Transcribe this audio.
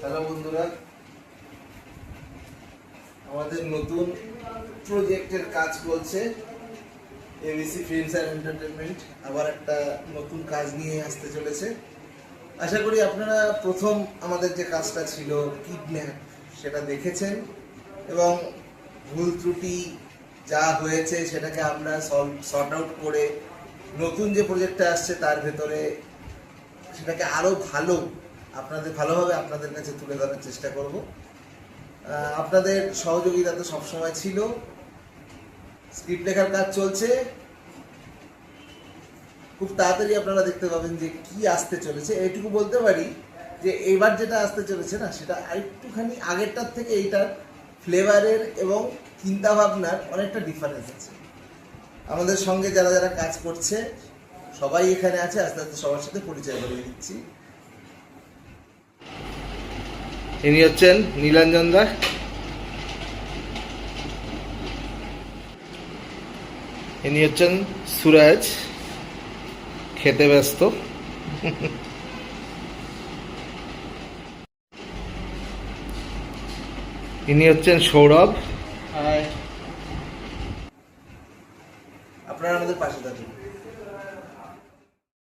Hello বন্ধুরা, আমাদের নতুন প্রজেক্টের কাজ চলছে। এবিসি ফিল্মস অ্যান্ড এন্টারটেনমেন্ট আবার একটা নতুন কাজ নিয়ে আসতে চলেছে। আশা করি আপনারা প্রথম আমাদের যে কাজটা ছিল কিডন্যাপ, সেটা দেখেছেন এবং ভুল ত্রুটি যা হয়েছে সেটাকে আমরা সর্ট আউট করে নতুন যে প্রজেক্টটা আসছে তার ভেতরে সেটাকে আরও ভালোভাবে আপনাদের কাছে তুলে ধরার চেষ্টা করব। আপনাদের সহযোগিতা তো সবসময় ছিল। স্ক্রিপ্ট লেখার কাজ চলছে, খুব তাড়াতাড়ি আপনারা দেখতে পাবেন যে কি আসতে চলেছে। এইটুকু বলতে পারি যে এবার যেটা আসতে চলেছে না, সেটা আরেকটুখানি আগেরটার থেকে এইটার ফ্লেভারের এবং চিন্তাভাবনার অনেকটা ডিফারেন্স আছে। আমাদের সঙ্গে যারা যারা কাজ করছে সবাই এখানে আছে, আস্তে আস্তে সবার সাথে পরিচয় করিয়ে দিচ্ছি। ইনি হচ্ছেন নীলাঞ্জন দা, ইনি হচ্ছেন সুরাজ, খেতে ব্যস্ত। ইনি হচ্ছেন সৌরভ। আপনারা আমাদের পাশে থাকুন।